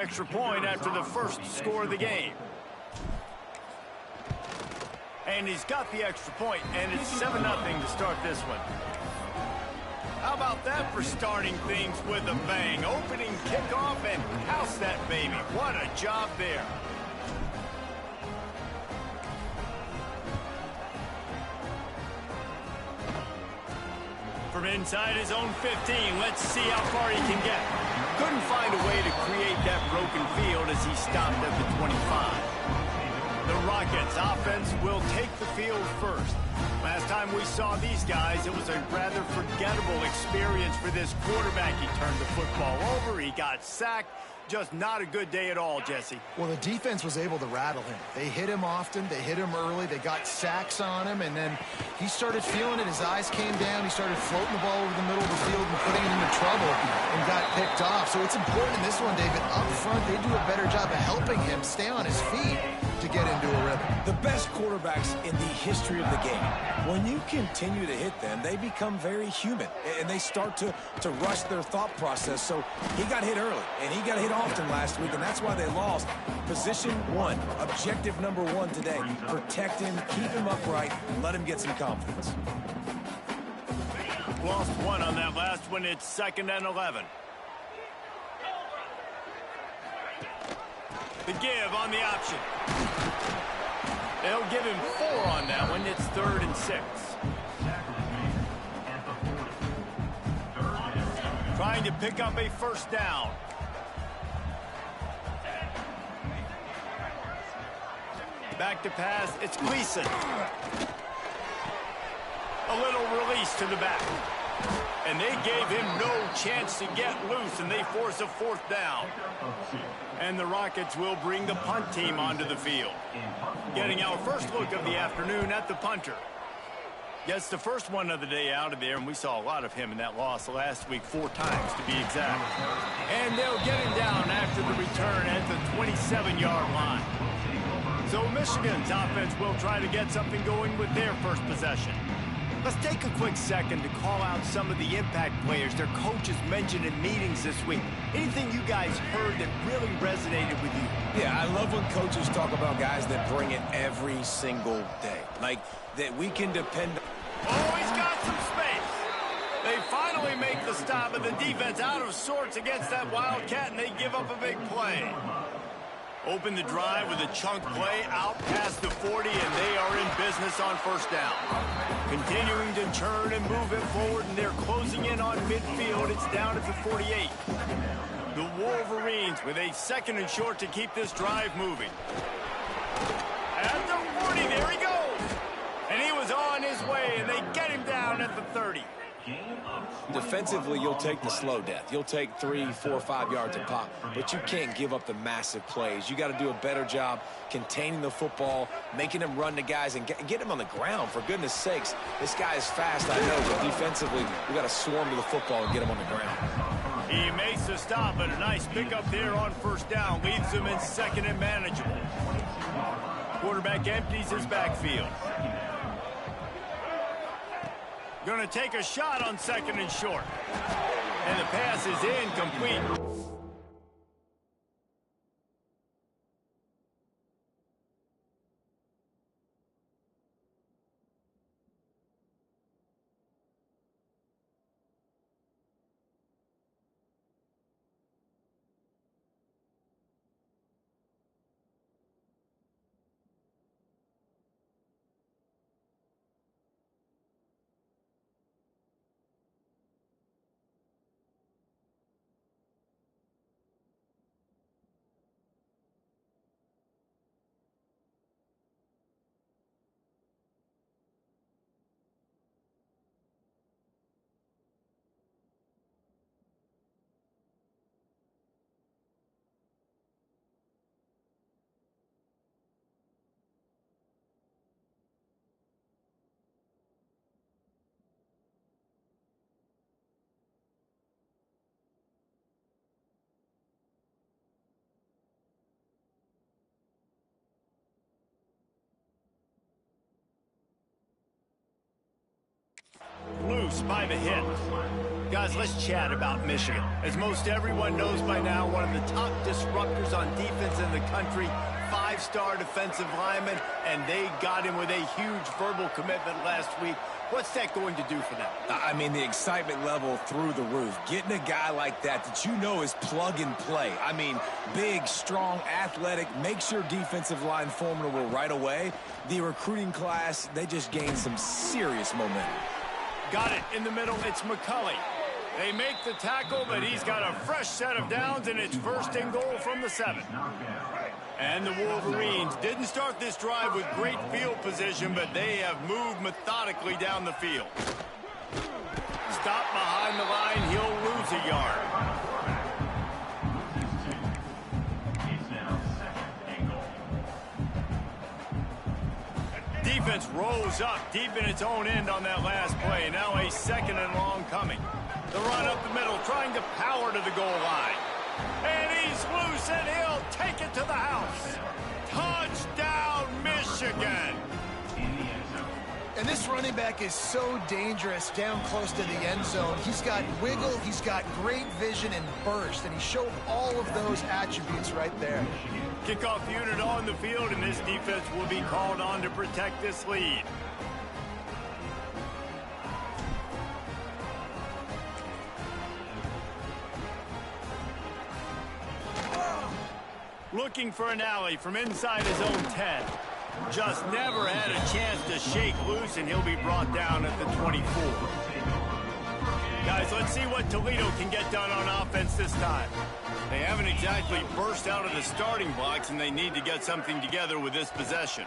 Extra point after the first score of the game. And he's got the extra point, and it's 7-0 to start this one. How about that for starting things with a bang? Opening kickoff and house that baby. What a job there. From inside his own 15, let's see how far he can get. Couldn't find a way to create that broken field as he stopped at the 25. The Rockets offense will take the field first. Last time we saw these guys, it was a rather forgettable experience for this quarterback. He turned the football over, he got sacked. Just not a good day at all, Jesse. Well, the defense was able to rattle him. They hit him often, they hit him early, they got sacks on him, and then he started feeling it. His eyes came down, he started floating the ball over the middle of the field and putting it into trouble and got picked off. So it's important in this one, David. Up front, they do a better job of helping him stay on his feet to get into a rhythm. The best quarterbacks in the history of the game, when you continue to hit them, they become very human, and they start to rush their thought process. So he got hit early, and he got hit often last week, and that's why they lost. Position one, objective number one today. Protect him, keep him upright, and let him get some confidence. Lost one on that last one. It's 2nd and 11. The give on the option. They'll give him 4 on that one. It's 3rd and 6. Trying to pick up a first down. Back to pass. It's Gleason. A little release to the back. And they gave him no chance to get loose, and they force a 4th down. And the Rockets will bring the punt team onto the field. Getting our first look of the afternoon at the punter. Gets the first one of the day out of there, and we saw a lot of him in that loss last week, 4 times to be exact. And they'll get him down after the return at the 27-yard line. So Michigan's offense will try to get something going with their first possession. Let's take a quick second to call out some of the impact players their coaches mentioned in meetings this week. Anything you guys heard that really resonated with you? Yeah, I love when coaches talk about guys that bring it every single day. Like, that we can depend on. Oh, he's got some space. They finally make the stop, and the defense out of sorts against that Wildcat, and they give up a big play. Open the drive with a chunk play out past the 40, and they are in business on first down. Continuing to turn and move it forward, and they're closing in on midfield. It's down at the 48. The Wolverines with a 2nd and short to keep this drive moving. At the 40, there he goes. And he was on his way, and they get him down at the 30. Defensively, you'll take the slow death. You'll take 3, 4, 5 yards a pop, but you can't give up the massive plays. You got to do a better job containing the football, making them run the guys, and get him on the ground. For goodness sakes, this guy is fast, I know, but defensively, we got to swarm to the football and get him on the ground. He makes the stop, but a nice pickup there on first down. Leaves him in 2nd and manageable. Quarterback empties his backfield. Going to take a shot on 2nd and short. And the pass is incomplete. Loose by the hit. Guys, let's chat about Michigan. As most everyone knows by now, one of the top disruptors on defense in the country, 5-star defensive lineman, and they got him with a huge verbal commitment last week. What's that going to do for them? I mean, the excitement level through the roof. Getting a guy like that you know is plug and play. I mean, big, strong, athletic, makes your defensive line formidable right away. The recruiting class, they just gained some serious momentum. Got it in the middle. It's McCulley. They make the tackle, but he's got a fresh set of downs, and it's first and goal from the 7. And the Wolverines didn't start this drive with great field position, but they have moved methodically down the field. Stop behind the line, he'll lose a yard. Defense rolls up deep in its own end on that last play. Now a 2nd and long coming. The run up the middle, trying to power to the goal line. And he's loose, and he'll take it to the house. Touchdown, Michigan! And this running back is so dangerous down close to the end zone. He's got wiggle, he's got great vision and burst, and he showed all of those attributes right there. Kickoff unit on the field, and this defense will be called on to protect this lead. Looking for an alley from inside his own 10. Just never had a chance to shake loose, and he'll be brought down at the 24. Guys, let's see what Toledo can get done on offense this time. They haven't exactly burst out of the starting blocks, and they need to get something together with this possession.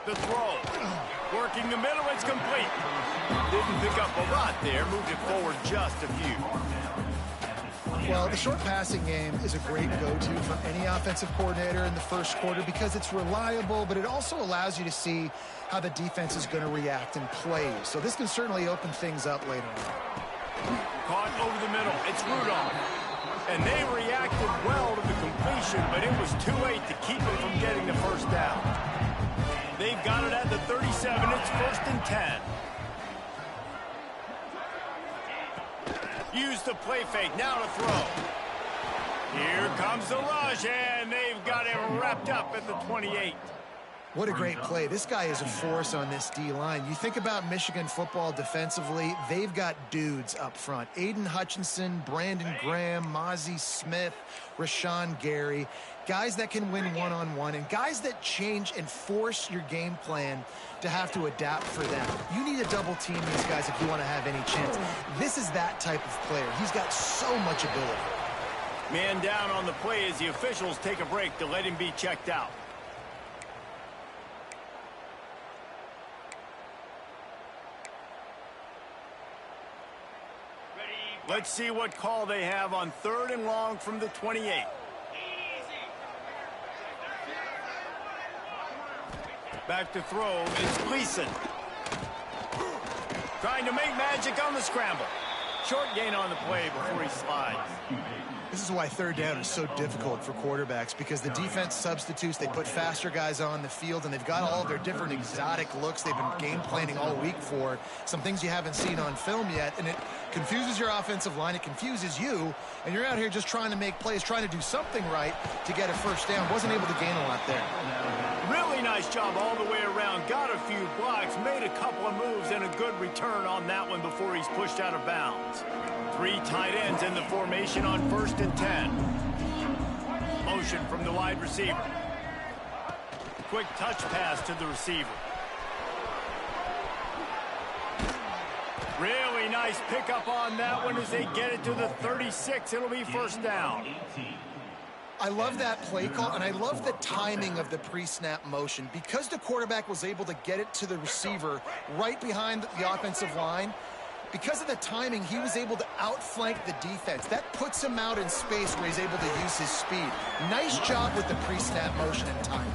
The throw. Working the middle, it's complete. Didn't pick up a lot there, moved it forward just a few. Well, the short passing game is a great go-to for any offensive coordinator in the first quarter because it's reliable, but it also allows you to see how the defense is going to react and play. So this can certainly open things up later on. Caught over the middle. It's Rudolph. And they reacted well to the completion, but it was too late to keep them from getting the first down. They've got it at the 37. It's 1st and 10. Use the play fake, now to throw. Here comes the rush, and they've got him wrapped up at the 28. What a great play. This guy is a force on this D-line. You think about Michigan football defensively, they've got dudes up front. Aiden Hutchinson, Brandon Graham, Mozzie Smith, Rashawn Gary. Guys that can win one-on-one and guys that change and force your game plan to have to adapt for them. You need to double team these guys if you want to have any chance. This is that type of player. He's got so much ability. Man down on the play as the officials take a break to let him be checked out. Let's see what call they have on 3rd and long from the 28. Back to throw, it's Gleason. Trying to make magic on the scramble. Short gain on the play before he slides. This is why 3rd down is so difficult for quarterbacks, because the defense substitutes, they put faster guys on the field, and they've got all of their different exotic looks they've been game planning all week for, some things you haven't seen on film yet, and it confuses your offensive line, it confuses you, and you're out here just trying to make plays, trying to do something right to get a first down. Wasn't able to gain a lot there. Really nice job all the way around. Got a few blocks, made a couple of moves, and a good return on that one before he's pushed out of bounds. 3 tight ends in the formation on 1st and 10. Motion from the wide receiver. Quick touch pass to the receiver. Really nice pickup on that one as they get it to the 36. It'll be 1st down. I love that play call, and I love the timing of the pre-snap motion. Because the quarterback was able to get it to the receiver right behind the offensive line, because of the timing, he was able to outflank the defense. That puts him out in space where he's able to use his speed. Nice job with the pre-snap motion and timing.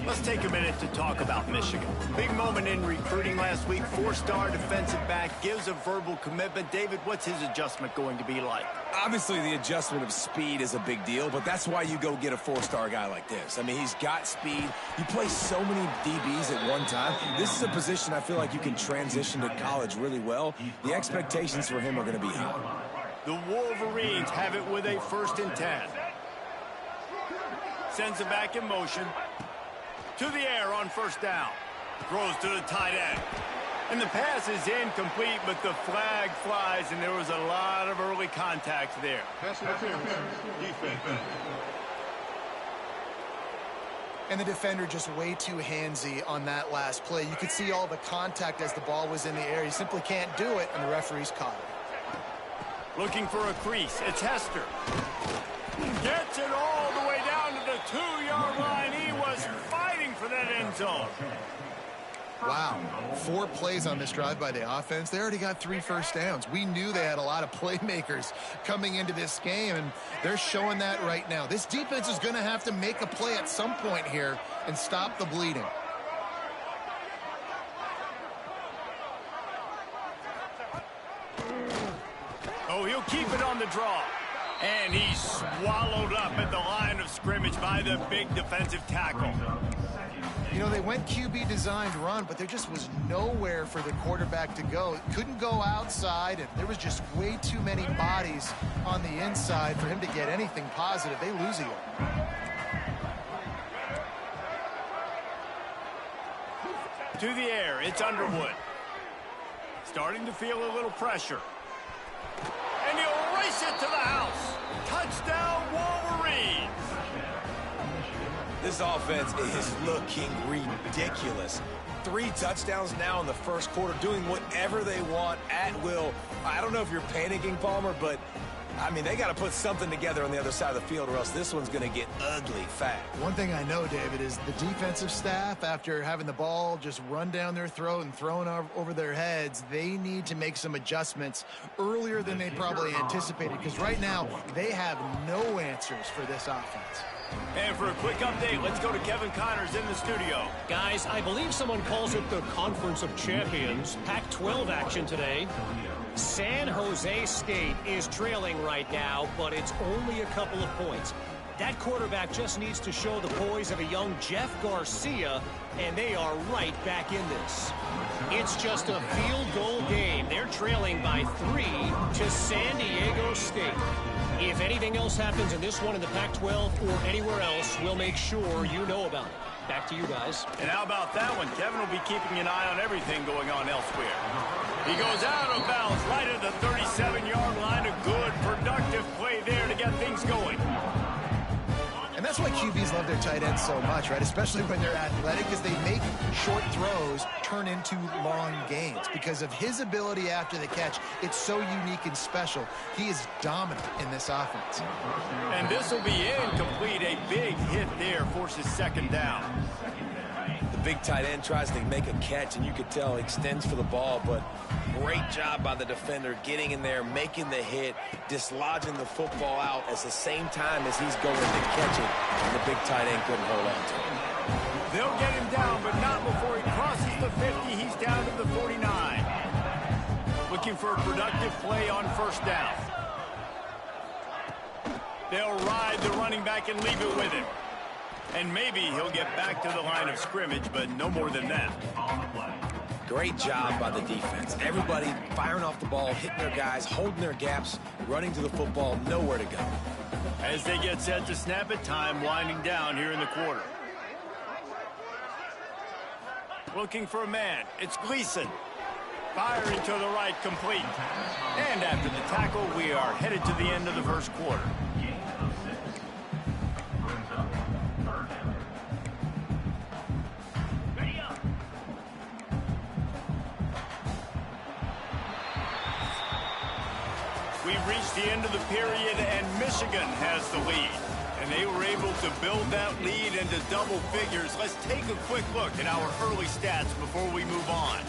Let's take a minute to talk about Michigan. Big moment in recruiting last week. 4-star defensive back gives a verbal commitment. David, what's his adjustment going to be like? Obviously, the adjustment of speed is a big deal, but that's why you go get a 4-star guy like this. I mean, he's got speed. You play so many DBs at one time. This is a position I feel like you can transition to college really well. The expectations for him are going to be high. The Wolverines have it with a 1st and 10. Sends it back in motion. To the air on 1st down. Throws to the tight end. And the pass is incomplete, but the flag flies, and there was a lot of early contact there. And the defender just way too handsy on that last play. You could see all the contact as the ball was in the air. You simply can't do it, and the referee's caught it. Looking for a crease. It's Hester. Gets it all the way down to the 2-yard line. He was fighting for that end zone. Wow, 4 plays on this drive by the offense. They already got 3 first downs. We knew they had a lot of playmakers coming into this game, and they're showing that right now. This defense is going to have to make a play at some point here and stop the bleeding. Oh, he'll keep it on the draw. And he's swallowed up at the line of scrimmage by the big defensive tackle. You know, they went QB designed run, but there just was nowhere for the quarterback to go. Couldn't go outside, and there was just way too many bodies on the inside for him to get anything positive. They lose again. To the air, it's Underwood. Starting to feel a little pressure. And he'll race it to the house. Touchdown, Wolverines. This offense is looking ridiculous. 3 touchdowns now in the first quarter, doing whatever they want at will. I don't know if you're panicking, Palmer, but, I mean, they got to put something together on the other side of the field, or else this one's going to get ugly fast. One thing I know, David, is the defensive staff, after having the ball just run down their throat and thrown over their heads, they need to make some adjustments earlier than they probably anticipated, because right now they have no answers for this offense. And for a quick update, let's go to Kevin Connors in the studio. Guys, I believe someone calls it the Conference of Champions. Pac-12 action today. San Jose State is trailing right now, but it's only a couple of points. That quarterback just needs to show the poise of a young Jeff Garcia, and they are right back in this. It's just a field goal game. They're trailing by 3 to San Diego State. If anything else happens in this one in the Pac-12 or anywhere else, we'll make sure you know about it. Back to you guys. And how about that one? Kevin will be keeping an eye on everything going on elsewhere. He goes out of bounds right at the 37-yard line. A good, productive play there to get things going. And that's why QBs love their tight ends so much, right? Especially when they're athletic, because they make short throws turn into long gains. Because of his ability after the catch, it's so unique and special. He is dominant in this offense. And this will be incomplete. A big hit there forces 2nd down. The big tight end tries to make a catch, and you could tell he extends for the ball, but great job by the defender getting in there, making the hit, dislodging the football out at the same time as he's going to catch it, and the big tight end couldn't hold on to him. They'll get him down, but not before he crosses the 50. He's down to the 49. Looking for a productive play on 1st down. They'll ride the running back and leave it with him. And maybe he'll get back to the line of scrimmage, but no more than that. Great job by the defense. Everybody firing off the ball, hitting their guys, holding their gaps, running to the football, nowhere to go. As they get set to snap it, time winding down here in the quarter. Looking for a man. It's Gleason. Firing to the right, complete. And after the tackle, we are headed to the end of the first quarter. We've reached the end of the period, and Michigan has the lead. And they were able to build that lead into double figures. Let's take a quick look at our early stats before we move on.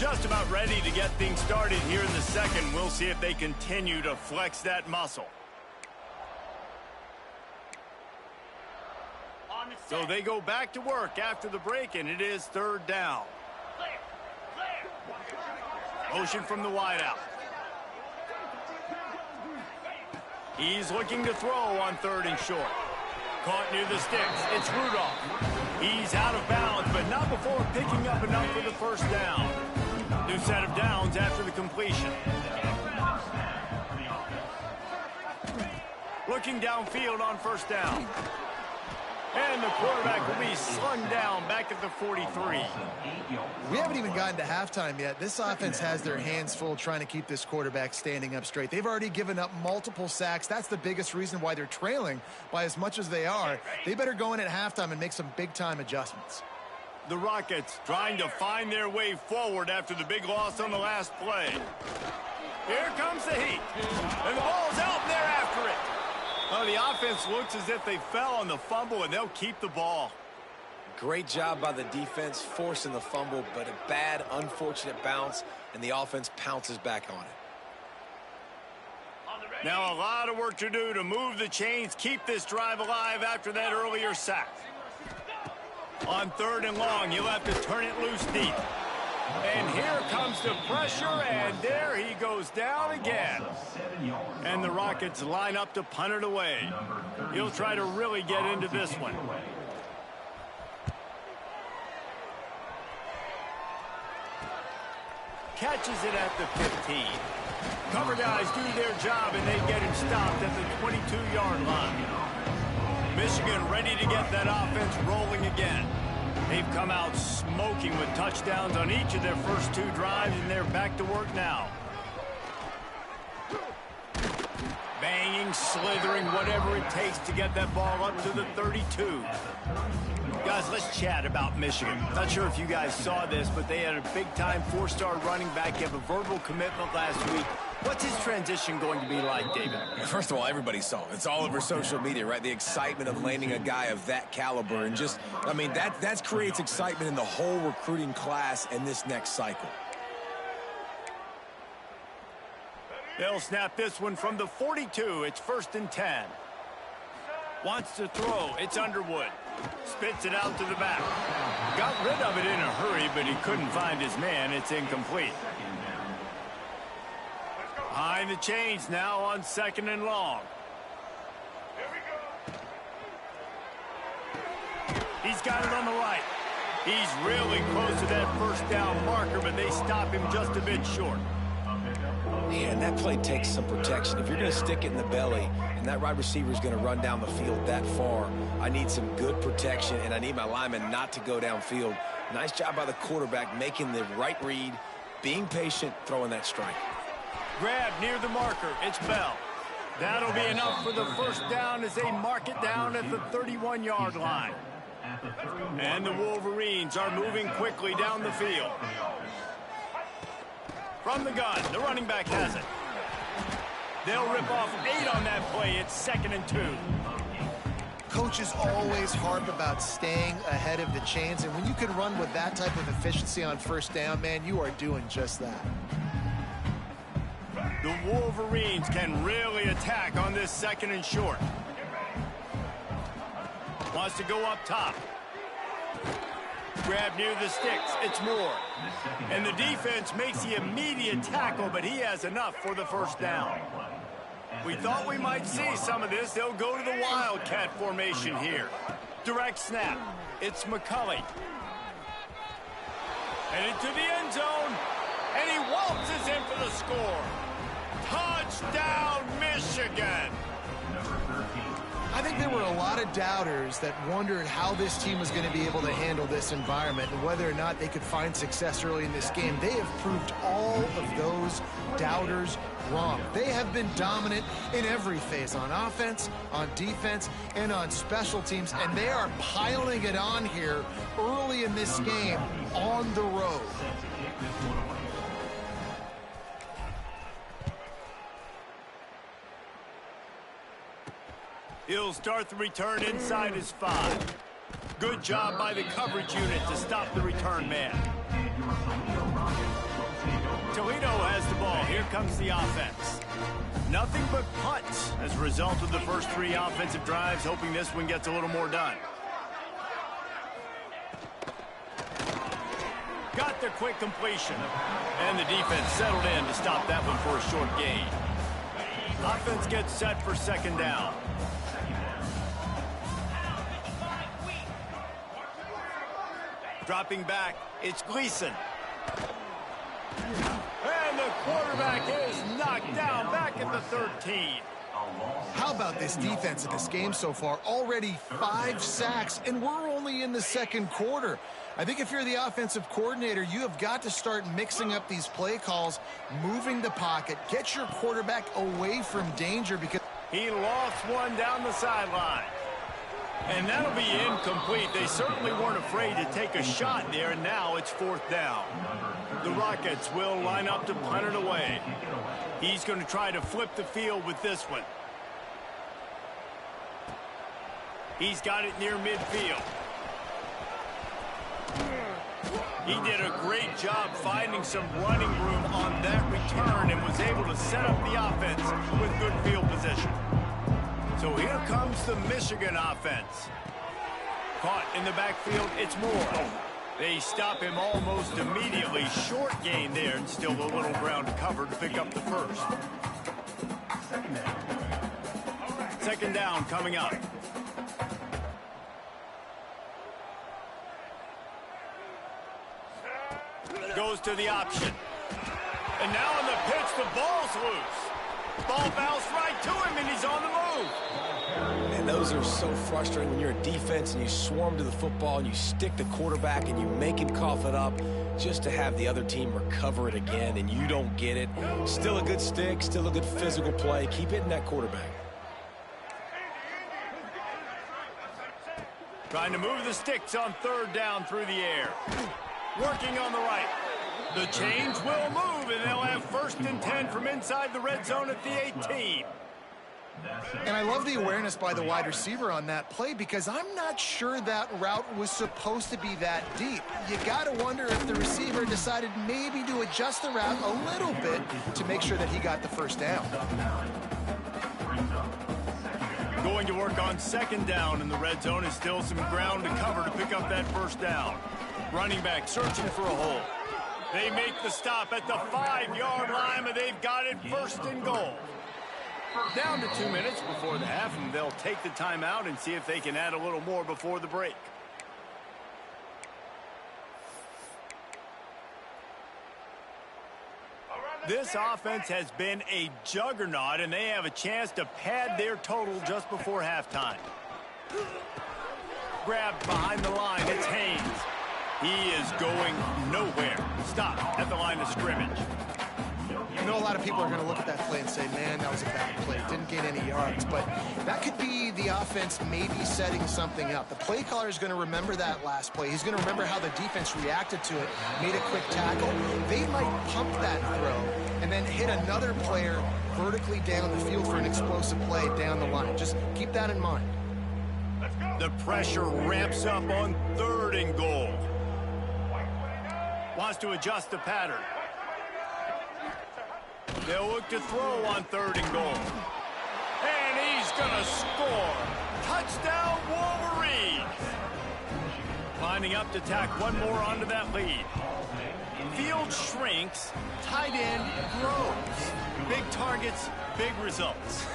Just about ready to get things started here in the second. We'll see if they continue to flex that muscle. So they go back to work after the break, and it is 3rd down. Motion from the wideout. He's looking to throw on 3rd and short. Caught near the sticks. It's Rudolph. He's out of bounds, but not before picking up enough for the 1st down. New set of downs after the completion. Looking downfield on 1st down. And the quarterback will be slung down back at the 43. We haven't even gotten to halftime yet. This offense has their hands full trying to keep this quarterback standing up straight. They've already given up multiple sacks. That's the biggest reason why they're trailing by as much as they are. They better go in at halftime and make some big-time adjustments. The Rockets trying to find their way forward after the big loss on the last play. Here comes the heat. And the ball's out, and they're after it. Oh, the offense looks as if they fell on the fumble, and they'll keep the ball. Great job by the defense forcing the fumble, but a bad, unfortunate bounce, and the offense pounces back on it. Now a lot of work to do to move the chains, keep this drive alive after that earlier sack. On 3rd and long, you'll have to turn it loose deep. And here comes the pressure, and there he goes down again. And the Rockets line up to punt it away. He'll try to really get into this one. Catches it at the 15. Cover guys do their job, and they get him stopped at the 22-yard line. Michigan ready to get that offense rolling again. They've come out smoking with touchdowns on each of their first 2 drives, and they're back to work now. Banging, slithering, whatever it takes to get that ball up to the 32. Guys, let's chat about Michigan. Not sure if you guys saw this, but they had a big-time 4-star running back give a verbal commitment last week. What's his transition going to be like, David? First of all, everybody saw it. It's all over social media, right? The excitement of landing a guy of that caliber. And just, I mean, that creates excitement in the whole recruiting class in this next cycle. They'll snap this one from the 42. It's 1st and 10. Wants to throw. It's Underwood. Spits it out to the back. Got rid of it in a hurry, but he couldn't find his man. It's incomplete. Behind the chains now on 2nd and long. He's got it on the right. He's really close to that 1st down marker, but they stop him just a bit short. Man, that play takes some protection. If you're going to stick it in the belly and that wide receiver is going to run down the field that far, I need some good protection, and I need my lineman not to go downfield. Nice job by the quarterback making the right read, being patient, throwing that strike. Grab near the marker. It's Bell. That'll be enough for the 1st down as they mark it down at the 31-yard line. And the Wolverines are moving quickly down the field. From the gun, the running back has it. They'll rip off 8 on that play. It's 2nd and 2. Coaches always harp about staying ahead of the chains, and when you can run with that type of efficiency on 1st down, man, you are doing just that. The Wolverines can really attack on this 2nd and short. Wants to go up top. Grab near the sticks. It's Moore. And the defense makes the immediate tackle, but he has enough for the 1st down. We thought we might see some of this. They'll go to the Wildcat formation here. Direct snap. It's McCulley. And into the end zone. And he waltzes in for the score. Touchdown, Michigan! I think there were a lot of doubters that wondered how this team was going to be able to handle this environment and whether or not they could find success early in this game. They have proved all of those doubters wrong. They have been dominant in every phase, on offense, on defense, and on special teams, and they are piling it on here early in this game on the road. He'll start the return inside his 5. Good job by the coverage unit to stop the return man. Toledo has the ball. Here comes the offense. Nothing but punts as a result of the first 3 offensive drives, hoping this one gets a little more done. Got the quick completion. And the defense settled in to stop that one for a short gain. Offense gets set for second down. Dropping back, it's Gleason. And the quarterback is knocked down back at the 13. How about this defense in this game so far? Already 5 sacks, and we're only in the second quarter. I think if you're the offensive coordinator, you have got to start mixing up these play calls, moving the pocket, get your quarterback away from danger because he lost one down the sideline. And that'll be incomplete. They certainly weren't afraid to take a shot there, and now it's 4th down. The Rockets will line up to punt it away. He's going to try to flip the field with this one. He's got it near midfield. He did a great job finding some running room on that return and was able to set up the offense with good field position. So here comes the Michigan offense. Caught in the backfield, it's Moore. They stop him almost immediately. Short gain there, and still a little ground to cover to pick up the first. Second down coming up. Goes to the option. And now on the pitch, the ball's loose. Ball bounced right to him, and he's on the move. And those are so frustrating when you're a defense and you swarm to the football and you stick the quarterback and you make him cough it up just to have the other team recover it again, and you don't get it. Still a good stick, still a good physical play. Keep hitting that quarterback. Trying to move the sticks on 3rd down through the air. Working on the right. The change will move, and they'll have 1st and 10 from inside the red zone at the 18. And I love the awareness by the wide receiver on that play because I'm not sure that route was supposed to be that deep. You got to wonder if the receiver decided maybe to adjust the route a little bit to make sure that he got the 1st down. Going to work on 2nd down in the red zone is still some ground to cover to pick up that 1st down. Running back searching for a hole. They make the stop at the 5-yard line, but they've got it 1st and goal. Down to 2 minutes before the half, and they'll take the timeout and see if they can add a little more before the break. This offense has been a juggernaut, and they have a chance to pad their total just before halftime. Grabbed behind the line, it's Haynes. He is going nowhere. Stop at the line of scrimmage. I know a lot of people are going to look at that play and say, man, that was a bad play. Didn't gain any yards. But that could be the offense maybe setting something up. The play caller is going to remember that last play. He's going to remember how the defense reacted to it, made a quick tackle. They might pump that throw and then hit another player vertically down the field for an explosive play down the line. Just keep that in mind. The pressure ramps up on 3rd and goal. Wants to adjust the pattern. They'll look to throw on 3rd and goal. And he's going to score. Touchdown, Wolverines. Lining up to tack one more onto that lead. Field shrinks, tight end grows. Big targets, big results.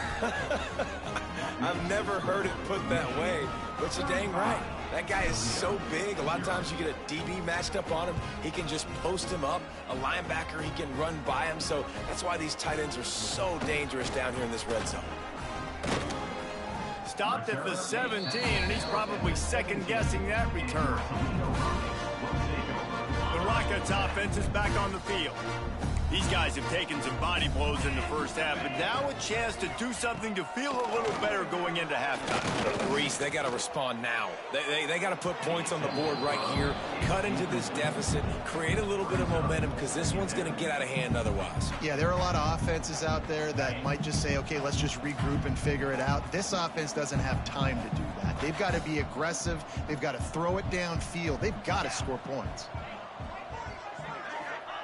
I've never heard it put that way, but you're dang right. That guy is so big. A lot of times you get a DB matched up on him. He can just post him up. A linebacker, he can run by him. So that's why these tight ends are so dangerous down here in this red zone. Stopped at the 17, and he's probably second-guessing that return. The Rockets offense is back on the field. These guys have taken some body blows in the first half, but now a chance to do something to feel a little better going into halftime. Reese, they got to respond now. They got to put points on the board right here, cut into this deficit, create a little bit of momentum, because this one's going to get out of hand otherwise. Yeah, there are a lot of offenses out there that might just say, okay, let's just regroup and figure it out. This offense doesn't have time to do that. They've got to be aggressive. They've got to throw it downfield. They've got to score points.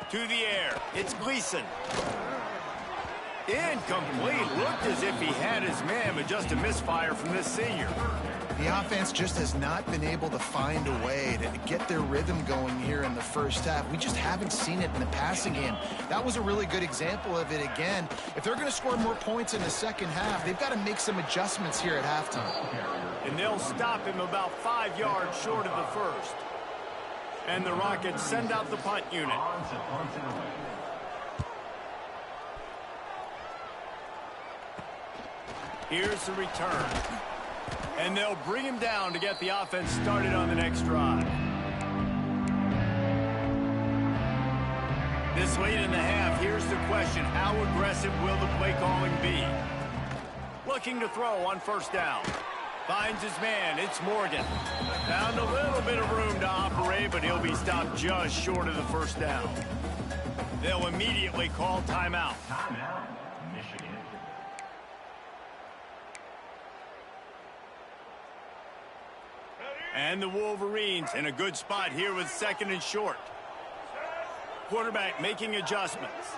To the air, it's Gleason. Incomplete. Looked as if he had his man, but just a misfire from this senior. The offense just has not been able to find a way to get their rhythm going here in the first half. We just haven't seen it in the passing game. That was a really good example of it again. If they're going to score more points in the second half, they've got to make some adjustments here at halftime. And they'll stop him about 5 yards short of the first. And the Rockets send out the punt unit. Here's the return. And they'll bring him down to get the offense started on the next drive. This late in the half, here's the question. How aggressive will the play calling be? Looking to throw on first down. Finds his man. It's Morgan. Found a little bit of room to operate, but he'll be stopped just short of the first down. They'll immediately call timeout. Timeout, Michigan. And the Wolverines in a good spot here with second and short. Quarterback making adjustments.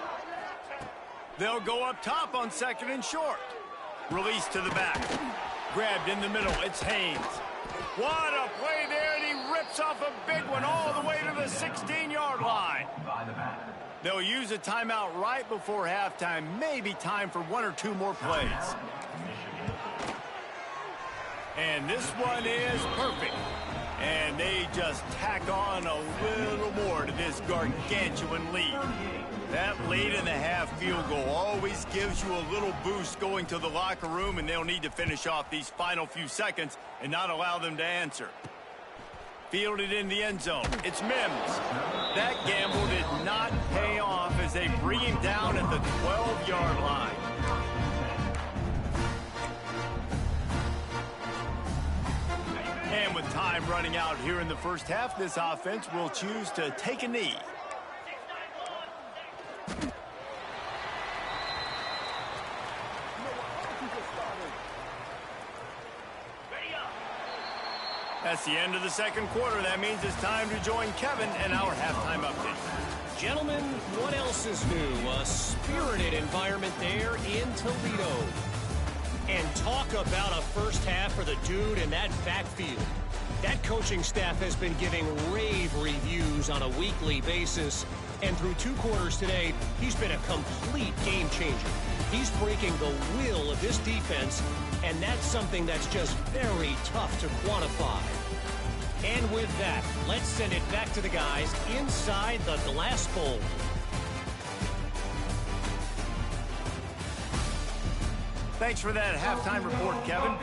They'll go up top on second and short. Release to the back. Grabbed in the middle. It's Haynes. What a play there, and he rips off a big one all the way to the 16-yard line. They'll use a timeout right before halftime. Maybe time for one or two more plays. And this one is perfect. And they just tack on a little more to this gargantuan lead. That late in the half field goal always gives you a little boost going to the locker room, and they'll need to finish off these final few seconds and not allow them to answer. Fielded in the end zone. It's Mims. That gamble did not pay off as they bring him down at the 12-yard line. And with time running out here in the first half, this offense will choose to take a knee. That's the end of the second quarter. That means it's time to join Kevin and our halftime update. Gentlemen, what else is new? A spirited environment there in Toledo. And talk about a first half for the dude in that backfield. That coaching staff has been giving rave reviews on a weekly basis. And through 2 quarters today, he's been a complete game changer. He's breaking the will of this defense, and that's something that's just very tough to quantify. And with that, let's send it back to the guys inside the glass bowl. Thanks for that halftime report, Kevin.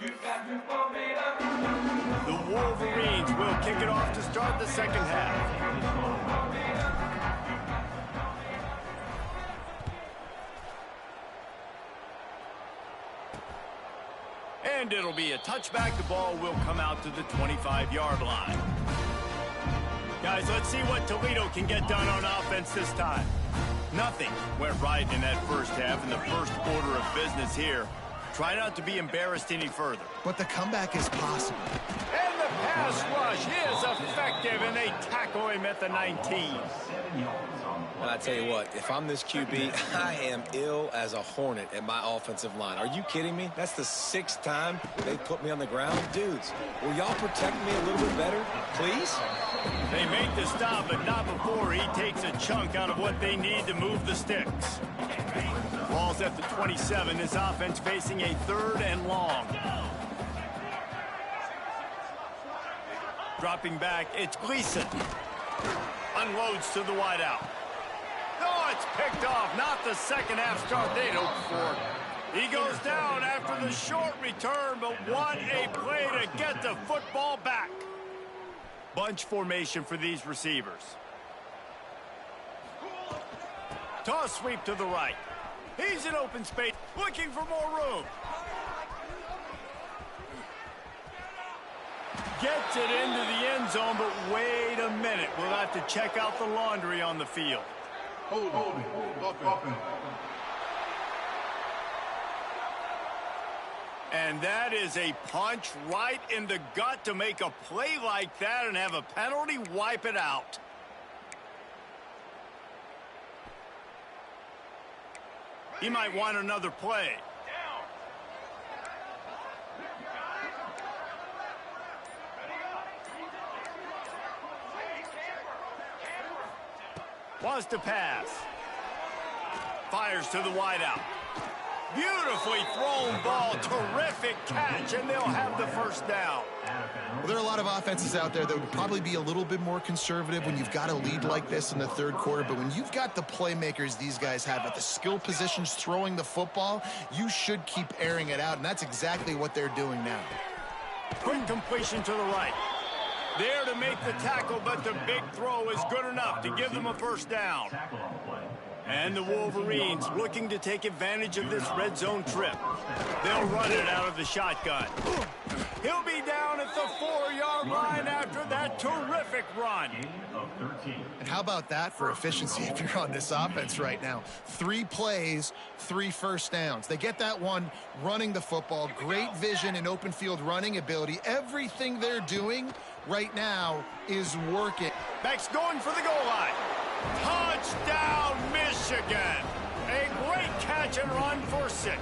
The Wolverines will kick it off to start the second half. And it'll be a touchback. The ball will come out to the 25-yard line. Guys, let's see what Toledo can get done on offense this time. Nothing went right in that first half, in the first order of business here. Try not to be embarrassed any further. But the comeback is possible. And the pass rush is effective, and they tackle him at the 19. And I tell you what, if I'm this QB, I am ill as a hornet at my offensive line. Are you kidding me? That's the 6th time they put me on the ground. Dudes, will y'all protect me a little bit better, please? They make the stop, but not before he takes a chunk out of what they need to move the sticks. Ball's at the 27. This offense facing a 3rd and long. Dropping back, it's Gleason. Unloads to the wideout. Oh, it's picked off. Not the second half start they'd hoped for. He goes down after the short return, but what a play to get the football back. Bunch formation for these receivers. Toss sweep to the right. He's in open space, looking for more room. Gets it into the end zone, but wait a minute. We'll have to check out the laundry on the field. Hold. And that is a punch right in the gut to make a play like that and have a penalty wipe it out. He might want another play. Wants to pass. Fires to the wideout. Beautifully thrown ball. Terrific catch, and they'll have the first down. Well, there are a lot of offenses out there that would probably be a little bit more conservative when you've got a lead like this in the 3rd quarter. But when you've got the playmakers these guys have at the skill positions throwing the football, you should keep airing it out, and that's exactly what they're doing now. Quick completion to the right. There to make the tackle, but the big throw is good enough to give them a first down. And the Wolverines looking to take advantage of this red zone trip. They'll run it out of the shotgun. He'll be down at the 4-yard line after that terrific run. And how about that for efficiency if you're on this offense right now? 3 plays, 3 first downs. They get that one running the football. Great vision and open field running ability. Everything they're doing right now is working. Backs going for the goal line. Touchdown, Michigan. A great catch and run for 6.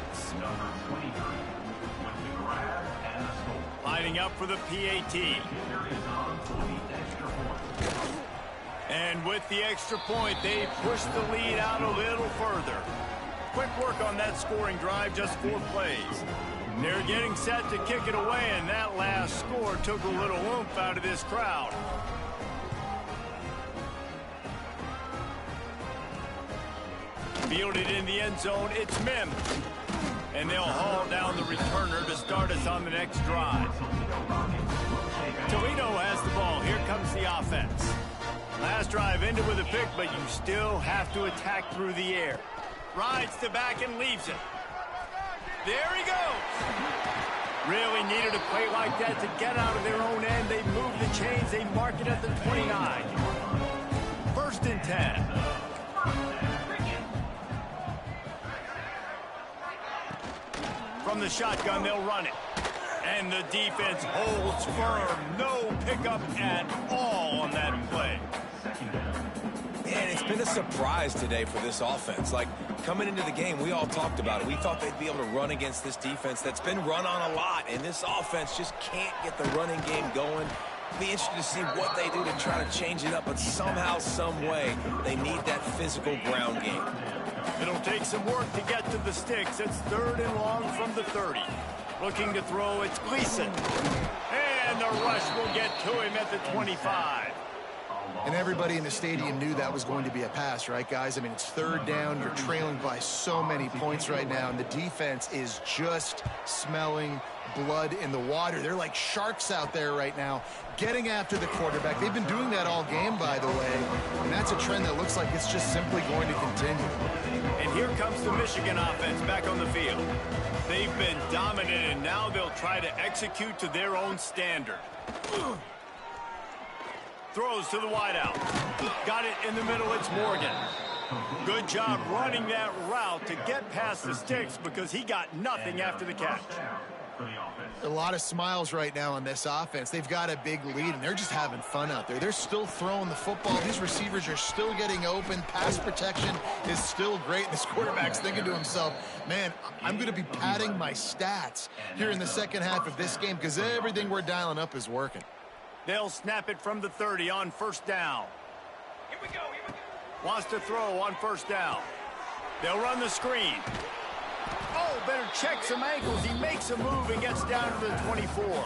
Lining up for the PAT. And with the extra point, they push the lead out a little further. Quick work on that scoring drive, just 4 plays. They're getting set to kick it away, and that last score took a little oomph out of this crowd. Fielded in the end zone, it's Mim. And they'll haul down the returner to start us on the next drive. Toledo has the ball. Here comes the offense. Last drive ended with a pick, but you still have to attack through the air. Rides the back and leaves it. There he goes. Really needed a play like that to get out of their own end. They move the chains. They mark it at the 29. 1st and 10. From the shotgun, they'll run it. And the defense holds firm. No pickup at all on that play. Man, it's been a surprise today for this offense. Like, coming into the game, we all talked about it. We thought they'd be able to run against this defense that's been run on a lot, and this offense just can't get the running game going. Be interested to see what they do to try to change it up, but somehow, some way, they need that physical ground game. It'll take some work to get to the sticks. It's 3rd and long from the 30. Looking to throw, it's Gleason. And the rush will get to him at the 25. And everybody in the stadium knew that was going to be a pass, right, guys? I mean, it's third down. You're trailing by so many points right now, and the defense is just smelling blood in the water. They're like sharks out there right now, getting after the quarterback. They've been doing that all game, by the way, and that's a trend that looks like it's just simply going to continue. And here comes the Michigan offense back on the field. They've been dominant, and now they'll try to execute to their own standard. Throws to the wideout. Got it in the middle. It's Morgan. Good job running that route to get past the sticks because he got nothing after the catch. A lot of smiles right now on this offense. They've got a big lead, and they're just having fun out there. They're still throwing the football. These receivers are still getting open. Pass protection is still great. This quarterback's thinking to himself, man, I'm going to be padding my stats here in the second half of this game because everything we're dialing up is working. They'll snap it from the 30 on first down. Here we go. Wants to throw on first down. They'll run the screen. Oh, better check some ankles. He makes a move and gets down to the 24.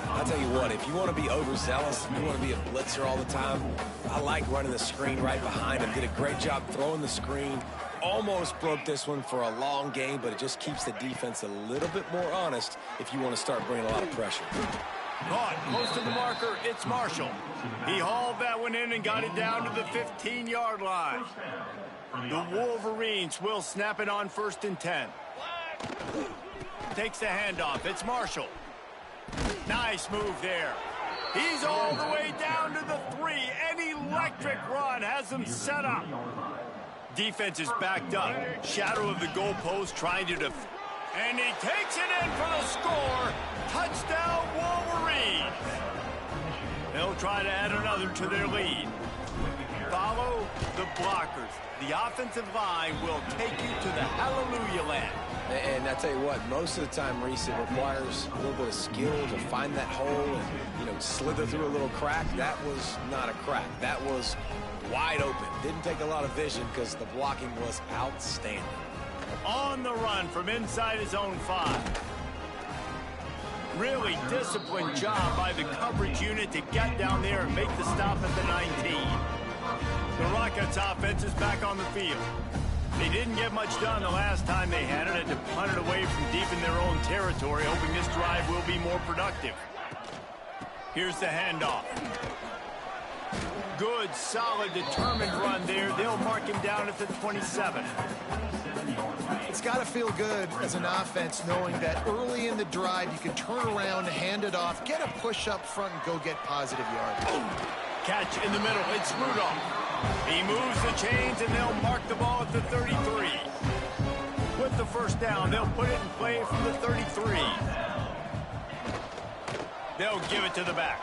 I'll tell you what, if you want to be overzealous, if you want to be a blitzer all the time, I like running the screen right behind him. Did a great job throwing the screen. Almost broke this one for a long game, but it just keeps the defense a little bit more honest if you want to start bringing a lot of pressure. Caught close to the marker. It's Marshall. He hauled that one in and got it down to the 15-yard line. The Wolverines will snap it on 1st and 10. Takes the handoff. It's Marshall. Nice move there. He's all the way down to the 3. An electric run has him set up. Defense is backed up. Shadow of the goalpost trying to defend. And he takes it in for the score. Touchdown, Wolverines. They'll try to add another to their lead. Follow the blockers. The offensive line will take you to the hallelujah land. And I tell you what, most of the time, Reese, it requires a little bit of skill to find that hole and, slither through a little crack. That was not a crack. That was wide open. Didn't take a lot of vision because the blocking was outstanding. On the run from inside his own 5. Really disciplined job by the coverage unit to get down there and make the stop at the 19. The Rockets offense is back on the field. They didn't get much done the last time they had it. Had to punt it away from deep in their own territory, hoping this drive will be more productive. Here's the handoff. Good, solid, determined run there. They'll mark him down at the 27. It's got to feel good as an offense knowing that early in the drive you can turn around, hand it off, get a push up front, and go get positive yards. Catch in the middle. It's Rudolph. He moves the chains, and they'll mark the ball at the 33. With the first down, they'll put it in play from the 33. They'll give it to the back.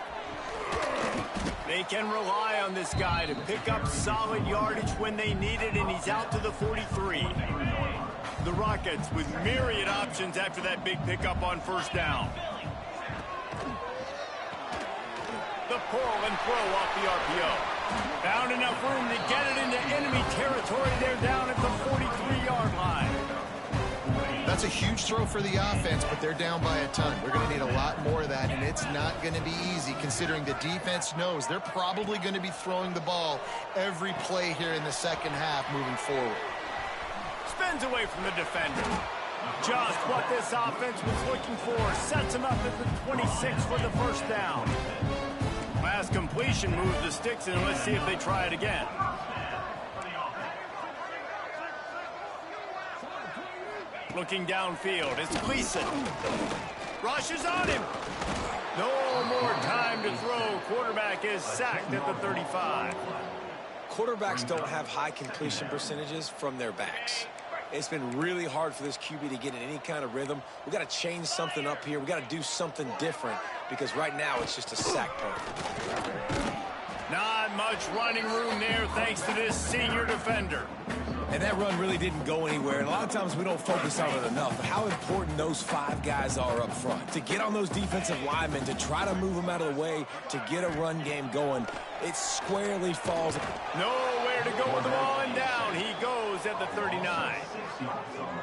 They can rely on this guy to pick up solid yardage when they need it, and he's out to the 43. The Rockets with myriad options after that big pickup on first down. The pull and throw off the RPO. Found enough room to get it into enemy territory. They're down at the 43-yard line. That's a huge throw for the offense, but they're down by a ton. We're going to need a lot more of that, and it's not going to be easy considering the defense knows they're probably going to be throwing the ball every play here in the second half moving forward. Spins away from the defender. Just what this offense was looking for. Sets him up at the 26 for the first down. Last completion moved the sticks, and let's see if they try it again. Looking downfield, it's Gleason. Rushes on him. No more time to throw. Quarterback is sacked at the 35. Quarterbacks don't have high completion percentages from their backs. It's been really hard for this QB to get in any kind of rhythm. We've got to change something up here. We've got to do something different because right now it's just a sack punt. Not much running room there thanks to this senior defender. And that run really didn't go anywhere. And a lot of times we don't focus on it enough. But how important those 5 guys are up front. To get on those defensive linemen, to try to move them out of the way, to get a run game going, it squarely falls. Nowhere to go with the ball, and down he goes at the 39.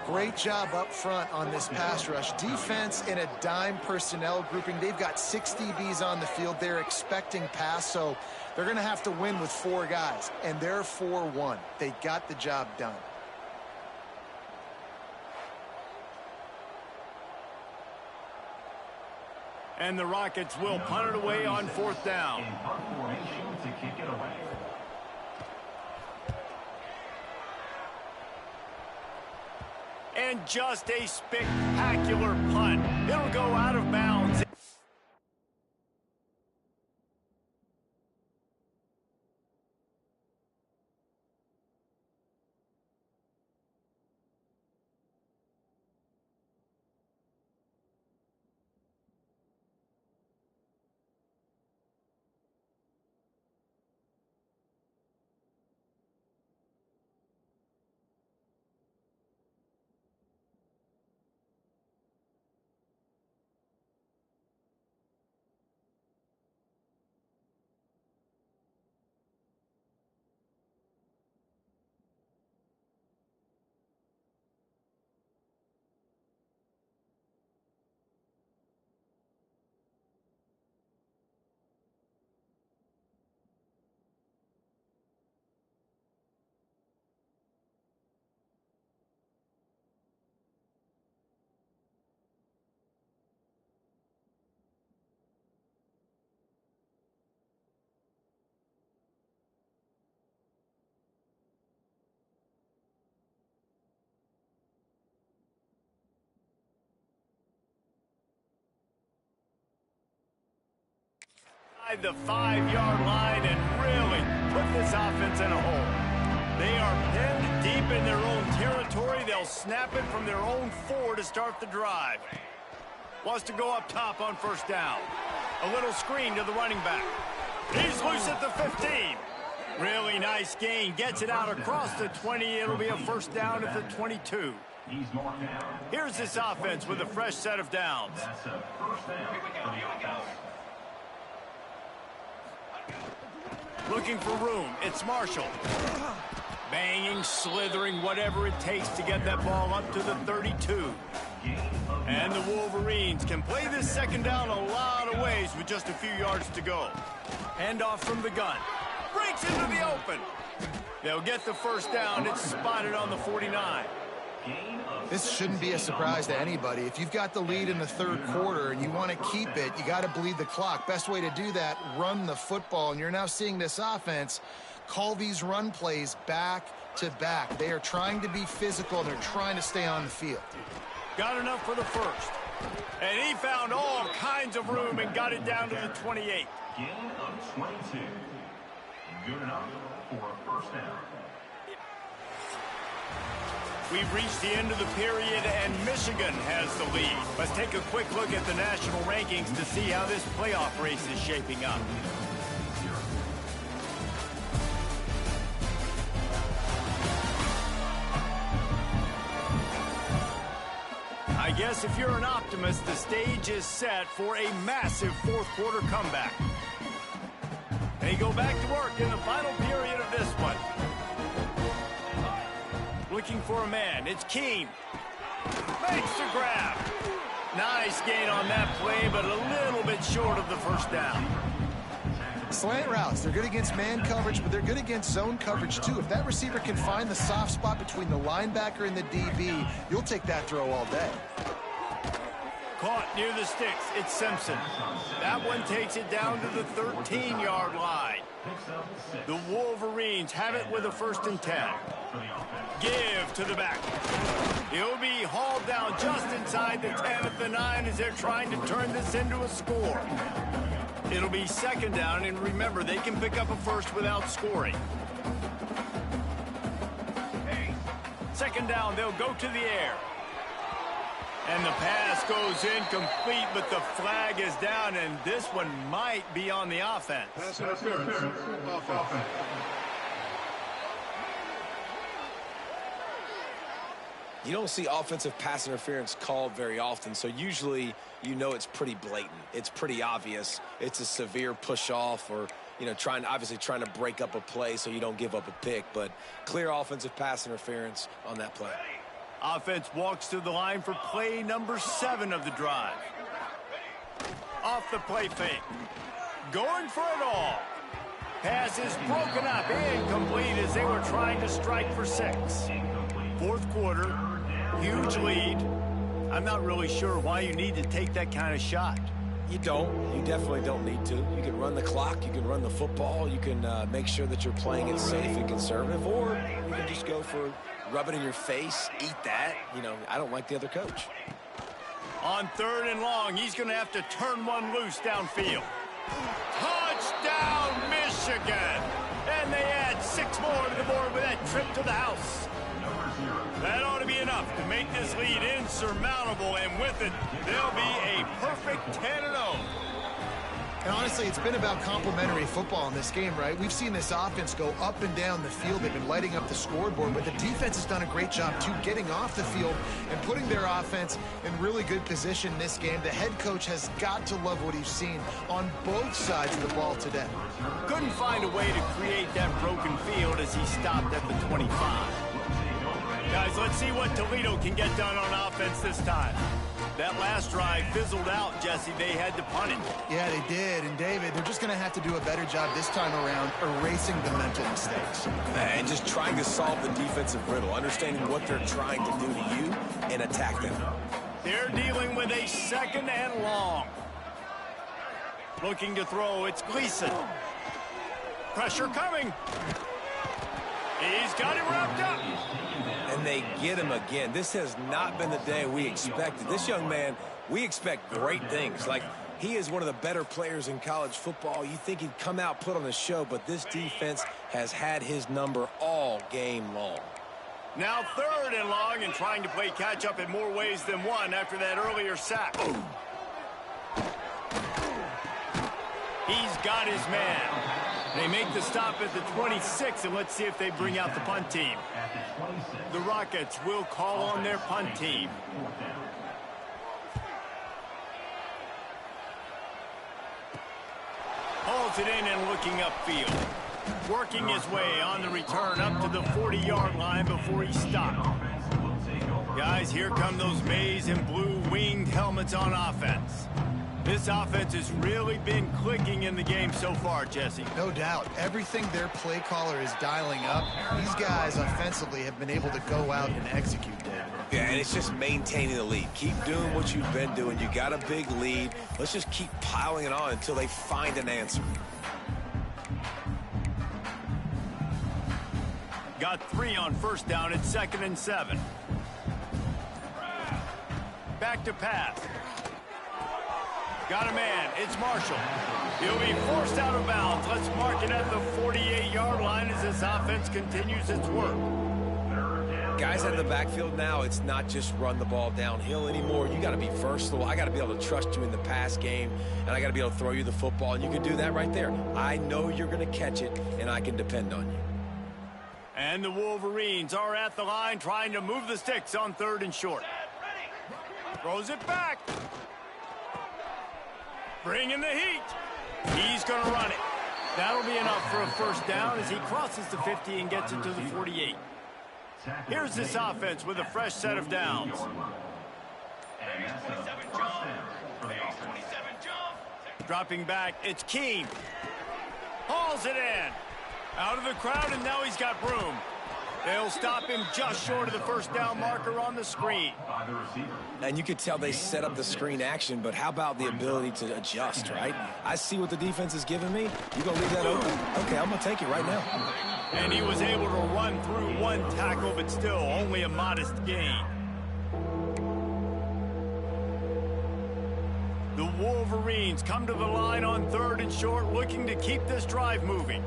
Great job up front on this pass rush. Defense in a dime personnel grouping. They've got 6 DBs on the field. They're expecting pass, so they're going to have to win with 4 guys, and they're 4-1. They got the job done. And the Rockets will punt it away on 4th down. In punt formation to kick it away. And just a spectacular punt. It'll go out of bounds. The 5-yard line and really put this offense in a hole. They are pinned deep in their own territory. They'll snap it from their own 4 to start the drive. Wants to go up top on 1st down. A little screen to the running back. He's loose at the 15. Really nice gain. Gets it out across the 20. It'll be a 1st down at the 22. He's marked down. Here's this offense with a fresh set of downs. That's a 1st down. Here we go. Looking for room. It's Marshall. Banging, slithering, whatever it takes to get that ball up to the 32. And the Wolverines can play this 2nd down a lot of ways with just a few yards to go. Handoff from the gun. Breaks into the open. They'll get the 1st down. It's spotted on the 49. This shouldn't be a surprise to anybody. If you've got the lead in the 3rd quarter and you want to keep it, you got to bleed the clock. Best way to do that, run the football. And you're now seeing this offense call these run plays back to back. They are trying to be physical, and they're trying to stay on the field. Got enough for the 1st. And he found all kinds of room and got it down to the 28. Gain of 22. Good enough for a 1st down. We've reached the end of the period, and Michigan has the lead. Let's take a quick look at the national rankings to see how this playoff race is shaping up. I guess if you're an optimist, the stage is set for a massive 4th quarter comeback. They go back to work in the final period of this one. Looking for a man. It's Keene. Makes the grab. Nice gain on that play, but a little bit short of the 1st down. Slant routes, they're good against man coverage, but they're good against zone coverage too. If that receiver can find the soft spot between the linebacker and the DB, you'll take that throw all day. Caught near the sticks. It's Simpson. That one takes it down to the 13-yard line. The Wolverines have it with a 1st and 10. Give to the back. He'll be hauled down just inside the 10 at the 9 as they're trying to turn this into a score. It'll be 2nd down, and remember, they can pick up a 1st without scoring. 2nd down, they'll go to the air. And the pass goes incomplete, but the flag is down, and this one might be on the offense. Pass interference. Offense. You don't see offensive pass interference called very often, so usually you know it's pretty blatant. It's pretty obvious. It's a severe push-off or, you know, obviously trying to break up a play so you don't give up a pick, but clear offensive pass interference on that play. Offense walks to the line for play number 7 of the drive. Off the play fake. Going for it all. Pass is broken up and complete as they were trying to strike for 6. Fourth quarter, huge lead. I'm not really sure why you need to take that kind of shot. You don't. You definitely don't need to. You can run the clock. You can run the football. You can make sure that you're playing it safe and conservative. Or you can just go for rub it in your face, eat that. You know, I don't like the other coach. On 3rd and long, he's going to have to turn one loose downfield. Touchdown, Michigan! And they add 6 more to the board with that trip to the house. That ought to be enough to make this lead insurmountable, and with it, they'll be a perfect 10-0. And honestly, it's been about complementary football in this game, right? We've seen this offense go up and down the field. They've been lighting up the scoreboard, but the defense has done a great job, too, getting off the field and putting their offense in really good position in this game. The head coach has got to love what he's seen on both sides of the ball today. Couldn't find a way to create that broken field as he stopped at the 25. Guys, let's see what Toledo can get done on offense this time. That last drive fizzled out, Jesse. They had to punt it. Yeah, they did. And, David, they're just going to have to do a better job this time around erasing the mental mistakes. And just trying to solve the defensive riddle, understanding what they're trying to do to you and attack them. They're dealing with a 2nd and long. Looking to throw, it's Gleason. Pressure coming. He's got him wrapped up. And they get him again. This has not been the day we expected. This young man, we expect great things. Like, he is one of the better players in college football. You think he'd come out, put on the show, but this defense has had his number all game long. Now 3rd and long, and trying to play catch-up in more ways than one after that earlier sack. He's got his man. They make the stop at the 26, and let's see if they bring out the punt team. The Rockets will call on their punt team. Hauls it in and looking upfield. Working his way on the return up to the 40-yard line before he stopped. Guys, here come those maize and blue winged helmets on offense. This offense has really been clicking in the game so far, Jesse. No doubt. Everything their play caller is dialing up, these guys offensively have been able to go out and execute, David. Yeah, and it's just maintaining the lead. Keep doing what you've been doing. You got a big lead. Let's just keep piling it on until they find an answer. Got 3 on 1st down. It's 2nd and 7. Back to pass. Got a man. It's Marshall. He'll be forced out of bounds. Let's mark it at the 48-yard line as this offense continues its work. Guys in the backfield now, it's not just run the ball downhill anymore. You got to be versatile. I got to be able to trust you in the pass game, and I got to be able to throw you the football, and you can do that right there. I know you're going to catch it, and I can depend on you. And the Wolverines are at the line trying to move the sticks on 3rd and short. Throws it back. Bringing the heat. He's going to run it. That'll be enough for a 1st down as he crosses the 50 and gets it to the 48. Here's this offense with a fresh set of downs. Dropping back, it's Keene. Hauls it in. Out of the crowd, and now he's got room. They'll stop him just short of the 1st down marker on the screen. And you could tell they set up the screen action, but how about the ability to adjust, right? I see what the defense is giving me. You gonna leave that open? Okay, I'm gonna take it right now. And he was able to run through 1 tackle, but still only a modest gain. The Wolverines come to the line on 3rd and short, looking to keep this drive moving.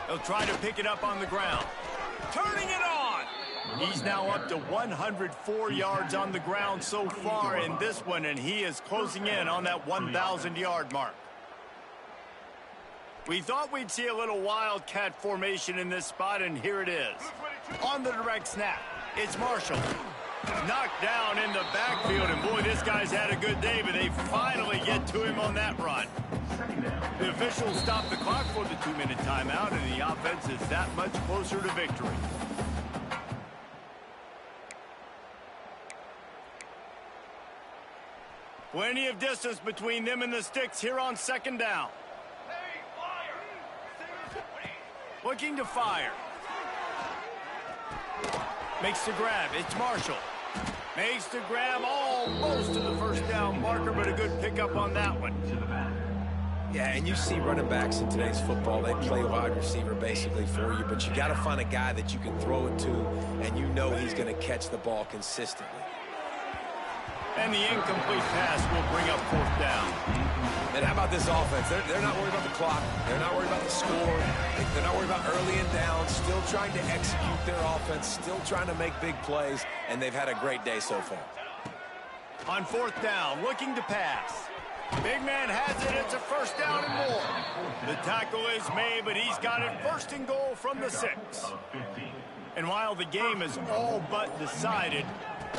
They'll try to pick it up on the ground. Turning it on! He's now up to 104 yards on the ground so far in this one, and he is closing in on that 1,000-yard mark. We thought we'd see a little wildcat formation in this spot, and here it is. On the direct snap, it's Marshall. Knocked down in the backfield, and boy, this guy's had a good day, but they finally get to him on that run. The officials stop the clock for the 2-minute timeout, and the offense is that much closer to victory. Plenty of distance between them and the sticks here on second down. Looking to fire. Makes the grab. It's Marshall. Makes the grab almost to the first down marker, but a good pickup on that one. Yeah, and you see running backs in today's football, they play wide receiver basically for you, but you got to find a guy that you can throw it to, and you know he's going to catch the ball consistently. And the incomplete pass will bring up fourth down. And how about this offense? They're not worried about the clock. They're not worried about the score. They're not worried about early and down. Still trying to execute their offense. Still trying to make big plays. And they've had a great day so far. On fourth down, looking to pass. Big man has it. It's a first down and more. The tackle is made, but he's got it first and goal from the 6. And while the game is all but decided,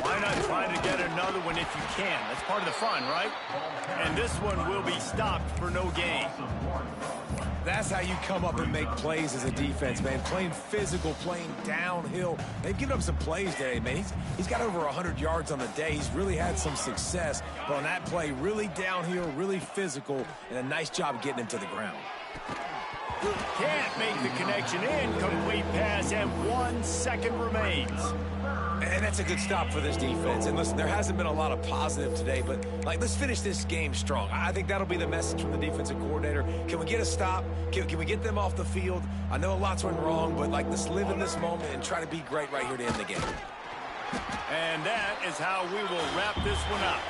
why not try to get another one if you can? That's part of the fun, right? And this one will be stopped for no gain. That's how you come up and make plays as a defense, man. Playing physical, playing downhill. They've given up some plays today, man. He's got over 100 yards on the day. He's really had some success. But on that play, really downhill, really physical, and a nice job getting him to the ground. Can't make the connection. Incomplete pass, and 1 second remains. And that's a good stop for this defense. And listen, there hasn't been a lot of positive today, but let's finish this game strong. I think that'll be the message from the defensive coordinator. Can we get a stop? Can we get them off the field? I know a lot's went wrong, but let's live in this moment and try to be great right here to end the game. And that is how we will wrap this one up.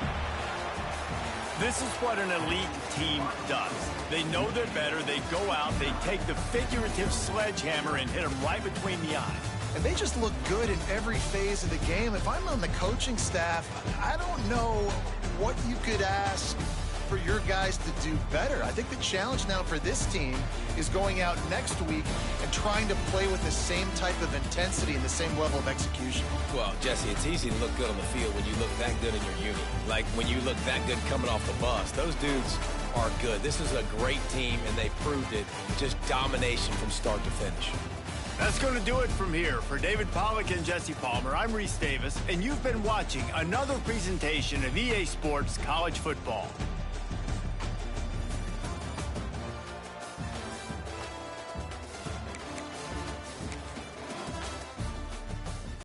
This is what an elite team does. They know they're better. They go out. They take the figurative sledgehammer and hit them right between the eyes. And they just look good in every phase of the game. If I'm on the coaching staff, I don't know what you could ask for your guys to do better. I think the challenge now for this team is going out next week and trying to play with the same type of intensity and the same level of execution. Well, Jesse, it's easy to look good on the field when you look that good in your unit. Like when you look that good coming off the bus. Those dudes are good. This is a great team, and they proved it. Just domination from start to finish. That's going to do it from here. For David Pollack and Jesse Palmer, I'm Reese Davis, and you've been watching another presentation of EA Sports College Football.